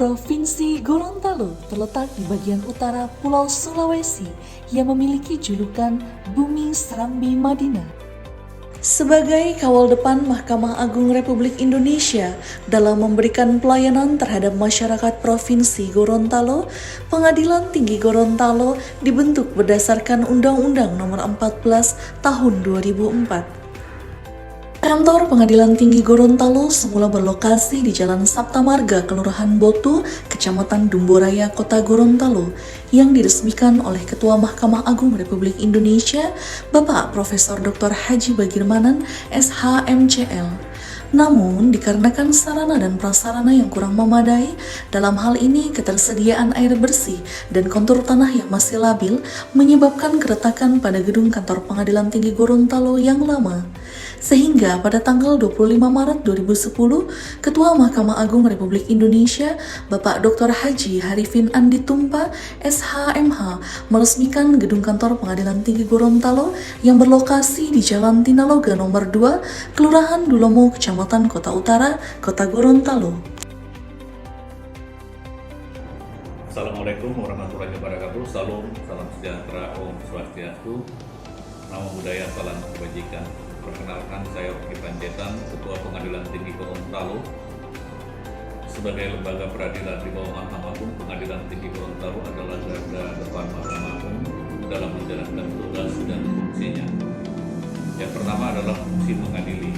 Provinsi Gorontalo terletak di bagian utara Pulau Sulawesi yang memiliki julukan Bumi Serambi Madinah. Sebagai kawal depan Mahkamah Agung Republik Indonesia dalam memberikan pelayanan terhadap masyarakat Provinsi Gorontalo, Pengadilan Tinggi Gorontalo dibentuk berdasarkan Undang-Undang Nomor 14 Tahun 2004. Kantor Pengadilan Tinggi Gorontalo semula berlokasi di Jalan Sapta Marga, Kelurahan Botu, Kecamatan Dumboraya, Kota Gorontalo, yang diresmikan oleh Ketua Mahkamah Agung Republik Indonesia, Bapak Profesor Dr. Haji Bagirmanan, SHMCL. Namun, dikarenakan sarana dan prasarana yang kurang memadai, dalam hal ini ketersediaan air bersih dan kontur tanah yang masih labil, menyebabkan keretakan pada gedung kantor Pengadilan Tinggi Gorontalo yang lama. Sehingga pada tanggal 25 Maret 2010, Ketua Mahkamah Agung Republik Indonesia, Bapak Dr. Haji Harifin Andi Tumpa, SHMH, meresmikan gedung kantor Pengadilan Tinggi Gorontalo yang berlokasi di Jalan Tinaloga nomor 2, Kelurahan Dulomo, Kecamatan Kota Utara, Kota Gorontalo. Assalamualaikum warahmatullahi wabarakatuh. Salam sejahtera, Om Swastiastu, Namo Buddhaya, salam kebajikan. Perkenalkan, saya Oki Panjaitan, Ketua Pengadilan Tinggi Gorontalo. Sebagai lembaga peradilan di bawah Mahkamah Agung, Pengadilan Tinggi Gorontalo adalah garda depan Mahkamah Agung dalam menjalankan tugas dan fungsinya. Yang pertama adalah fungsi mengadili.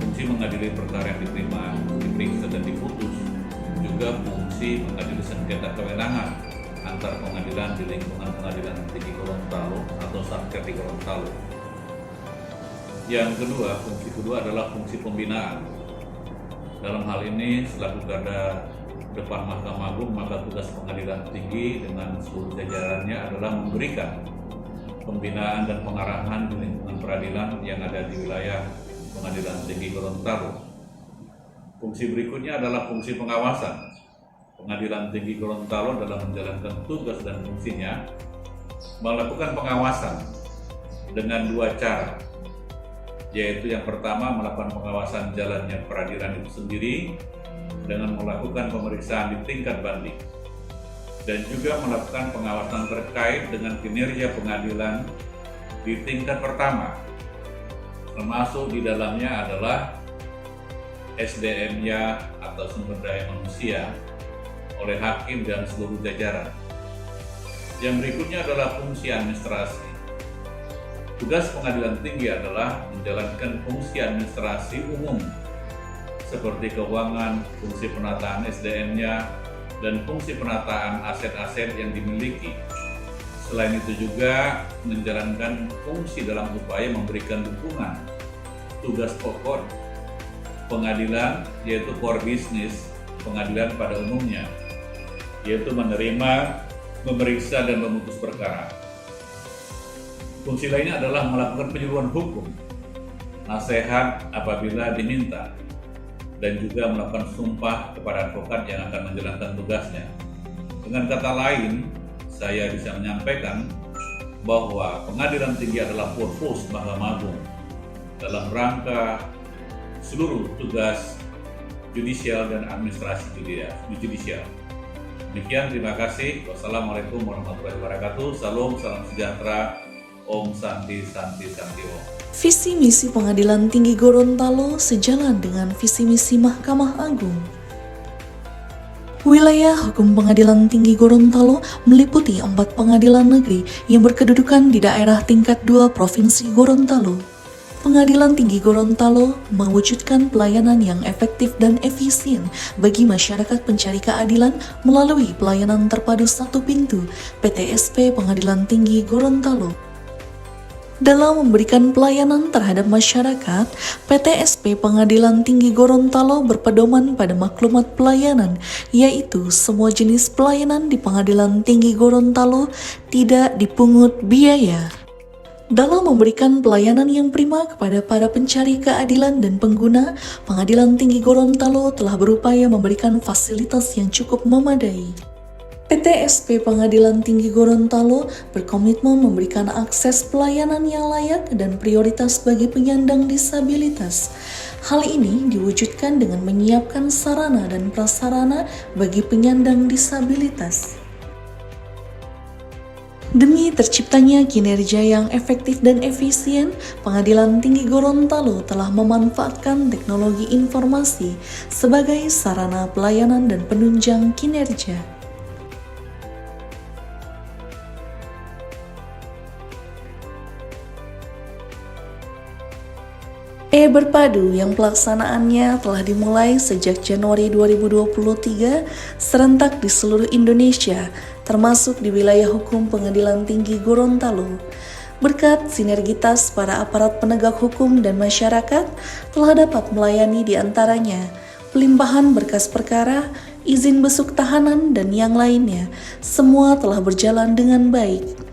Fungsi mengadili perkara yang diterima, diperiksa dan diputus. Juga fungsi mengadili sengketa kewenangan antar pengadilan di lingkungan Pengadilan Tinggi Gorontalo atau Satker di Gorontalo. Yang kedua, fungsi kedua adalah fungsi pembinaan. Dalam hal ini, selaku garda depan Mahkamah Agung, maka tugas Pengadilan Tinggi dengan seluruh jajarannya adalah memberikan pembinaan dan pengarahan di lingkungan peradilan yang ada di wilayah Pengadilan Tinggi Gorontalo. Fungsi berikutnya adalah fungsi pengawasan. Pengadilan Tinggi Gorontalo dalam menjalankan tugas dan fungsinya melakukan pengawasan dengan dua cara, yaitu yang pertama melakukan pengawasan jalannya peradilan itu sendiri dengan melakukan pemeriksaan di tingkat banding, dan juga melakukan pengawasan terkait dengan kinerja pengadilan di tingkat pertama, termasuk di dalamnya adalah SDM-nya atau sumber daya manusia oleh hakim dan seluruh jajaran. Yang berikutnya adalah fungsi administrasi. Tugas Pengadilan Tinggi adalah menjalankan fungsi administrasi umum seperti keuangan, fungsi penataan SDM-nya, dan fungsi penataan aset-aset yang dimiliki. Selain itu juga menjalankan fungsi dalam upaya memberikan dukungan tugas pokok pengadilan, yaitu core business pengadilan pada umumnya, yaitu menerima, memeriksa, dan memutus perkara. Fungsi lainnya adalah melakukan penyuluhan hukum, nasihat apabila diminta, dan juga melakukan sumpah kepada advokat yang akan menjalankan tugasnya. Dengan kata lain, saya bisa menyampaikan bahwa Pengadilan Tinggi adalah purpose Mahkamah Agung dalam rangka seluruh tugas judicial dan administrasi judicial. Demikian, terima kasih. Wassalamualaikum warahmatullahi wabarakatuh. Salam sejahtera. Om Santi Santi Santi Om. Visi misi Pengadilan Tinggi Gorontalo sejalan dengan visi misi Mahkamah Agung. Wilayah hukum Pengadilan Tinggi Gorontalo meliputi 4 pengadilan negeri yang berkedudukan di daerah tingkat 2 Provinsi Gorontalo. Pengadilan Tinggi Gorontalo mewujudkan pelayanan yang efektif dan efisien bagi masyarakat pencari keadilan melalui pelayanan terpadu satu pintu PTSP Pengadilan Tinggi Gorontalo. Dalam memberikan pelayanan terhadap masyarakat, PTSP Pengadilan Tinggi Gorontalo berpedoman pada maklumat pelayanan, yaitu semua jenis pelayanan di Pengadilan Tinggi Gorontalo tidak dipungut biaya. Dalam memberikan pelayanan yang prima kepada para pencari keadilan dan pengguna, Pengadilan Tinggi Gorontalo telah berupaya memberikan fasilitas yang cukup memadai. PTSP Pengadilan Tinggi Gorontalo berkomitmen memberikan akses pelayanan yang layak dan prioritas bagi penyandang disabilitas. Hal ini diwujudkan dengan menyiapkan sarana dan prasarana bagi penyandang disabilitas. Demi terciptanya kinerja yang efektif dan efisien, Pengadilan Tinggi Gorontalo telah memanfaatkan teknologi informasi sebagai sarana pelayanan dan penunjang kinerja. Berpadu yang pelaksanaannya telah dimulai sejak Januari 2023 serentak di seluruh Indonesia, termasuk di wilayah hukum Pengadilan Tinggi Gorontalo. Berkat sinergitas para aparat penegak hukum dan masyarakat telah dapat melayani di antaranya pelimpahan berkas perkara, izin besuk tahanan, dan yang lainnya. Semua telah berjalan dengan baik.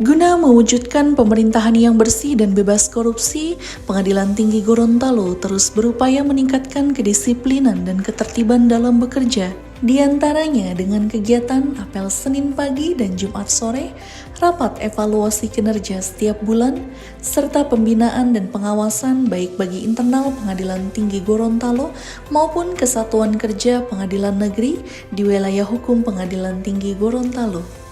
Guna mewujudkan pemerintahan yang bersih dan bebas korupsi, Pengadilan Tinggi Gorontalo terus berupaya meningkatkan kedisiplinan dan ketertiban dalam bekerja. Di antaranya dengan kegiatan apel Senin pagi dan Jumat sore, rapat evaluasi kinerja setiap bulan, serta pembinaan dan pengawasan baik bagi internal Pengadilan Tinggi Gorontalo maupun kesatuan kerja pengadilan negeri di wilayah hukum Pengadilan Tinggi Gorontalo.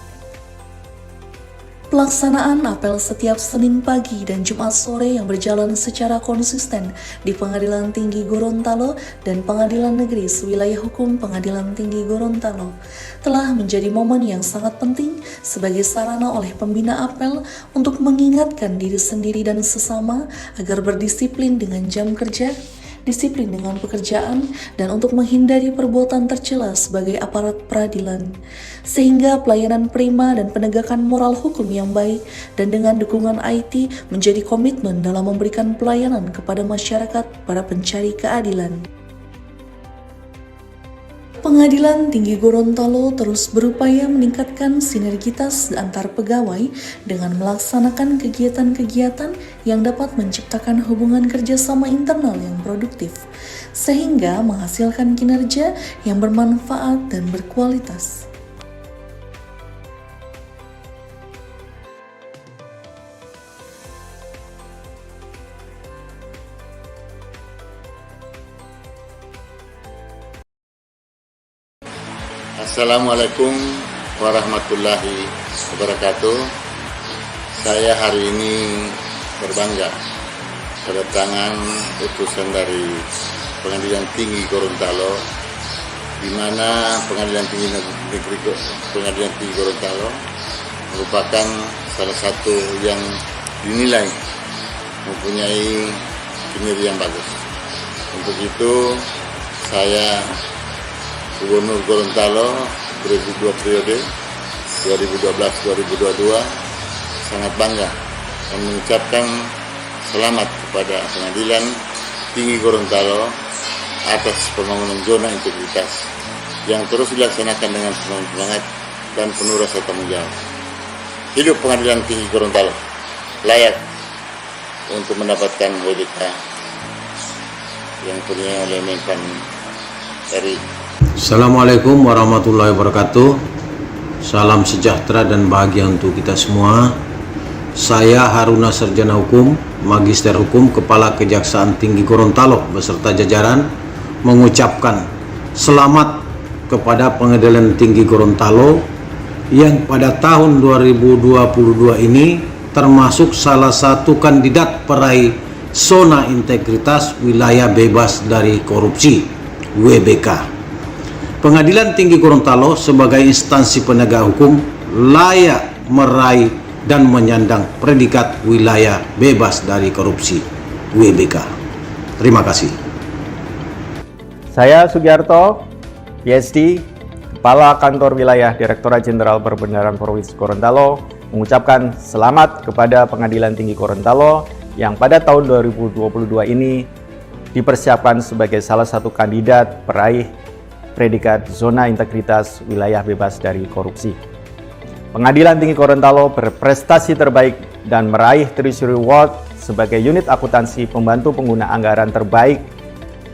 Pelaksanaan apel setiap Senin pagi dan Jumat sore yang berjalan secara konsisten di Pengadilan Tinggi Gorontalo dan Pengadilan Negeri Sewilayah Hukum Pengadilan Tinggi Gorontalo telah menjadi momen yang sangat penting sebagai sarana oleh pembina apel untuk mengingatkan diri sendiri dan sesama agar berdisiplin dengan jam kerja, disiplin dengan pekerjaan, dan untuk menghindari perbuatan tercela sebagai aparat peradilan. Sehingga pelayanan prima dan penegakan moral hukum yang baik dan dengan dukungan IT menjadi komitmen dalam memberikan pelayanan kepada masyarakat para pencari keadilan. Pengadilan Tinggi Gorontalo terus berupaya meningkatkan sinergitas antar pegawai dengan melaksanakan kegiatan-kegiatan yang dapat menciptakan hubungan kerjasama internal yang produktif, sehingga menghasilkan kinerja yang bermanfaat dan berkualitas. Assalamualaikum warahmatullahi wabarakatuh. Saya hari ini berbangga kedatangan utusan dari Pengadilan Tinggi Gorontalo, di mana Pengadilan Tinggi Gorontalo merupakan salah satu yang dinilai mempunyai kinerja yang bagus. Untuk itu saya Gubernur Gorontalo periode 2012-2022 sangat bangga dan mengucapkan selamat kepada Pengadilan Tinggi Gorontalo atas pembangunan zona integritas yang terus dilaksanakan dengan penuh semangat dan penuh rasa tanggung jawab. Hidup Pengadilan Tinggi Gorontalo, layak untuk mendapatkan WDK yang punya oleh Menpan RI. Assalamualaikum warahmatullahi wabarakatuh. Salam sejahtera dan bahagia untuk kita semua. Saya Haruna Sarjana Hukum, Magister Hukum, Kepala Kejaksaan Tinggi Gorontalo beserta jajaran mengucapkan selamat kepada Pengadilan Tinggi Gorontalo yang pada tahun 2022 ini termasuk salah satu kandidat peraih zona integritas wilayah bebas dari korupsi (WBK). Pengadilan Tinggi Gorontalo sebagai instansi penegak hukum layak meraih dan menyandang predikat wilayah bebas dari korupsi (WBK). Terima kasih. Saya Sugiarto, PhD, Kepala Kantor Wilayah Direktorat Jenderal Perbendaharaan Provinsi Gorontalo, mengucapkan selamat kepada Pengadilan Tinggi Gorontalo yang pada tahun 2022 ini dipersiapkan sebagai salah satu kandidat peraih predikat zona integritas wilayah bebas dari korupsi. Pengadilan Tinggi Gorontalo berprestasi terbaik dan meraih Treasury Award sebagai unit akuntansi pembantu pengguna anggaran terbaik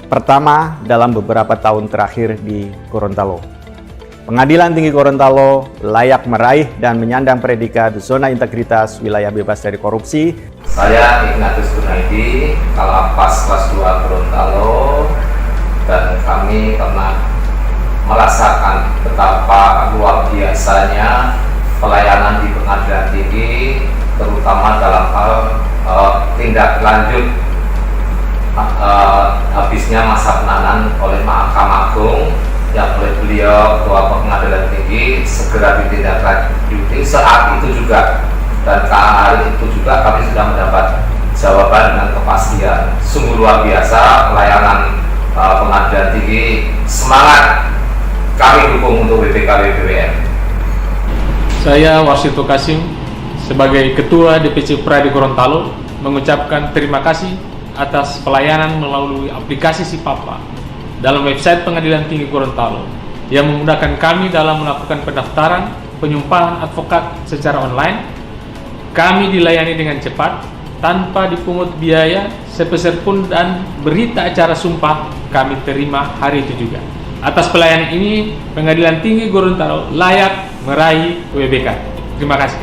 pertama dalam beberapa tahun terakhir di Gorontalo. Pengadilan Tinggi Gorontalo layak meraih dan menyandang predikat zona integritas wilayah bebas dari korupsi. Saya Ignatius Gunaidi, Kalapas kelas 2 Gorontalo, dan kami pernah merasakan betapa luar biasanya pelayanan di Pengadilan Tinggi, terutama dalam hal tindak lanjut habisnya masa penahanan oleh Mahkamah Agung yang oleh beliau Ketua Pengadilan Tinggi segera ditindaklanjuti saat itu juga, dan hari itu juga kami sudah mendapat jawaban dengan kepastian. Sungguh luar biasa pelayanan Pengadilan Tinggi. Semangat, kami dukung untuk WPK BPWM. Saya Warsito Kasim sebagai Ketua DPC Pradi Gorontalo mengucapkan terima kasih atas pelayanan melalui aplikasi Sipapa dalam website Pengadilan Tinggi Gorontalo yang memudahkan kami dalam melakukan pendaftaran penyumpahan advokat secara online. Kami dilayani dengan cepat tanpa dipungut biaya sepeser pun, dan berita acara sumpah kami terima hari itu juga. Atas pelayanan ini, Pengadilan Tinggi Gorontalo layak meraih WBK. Terima kasih.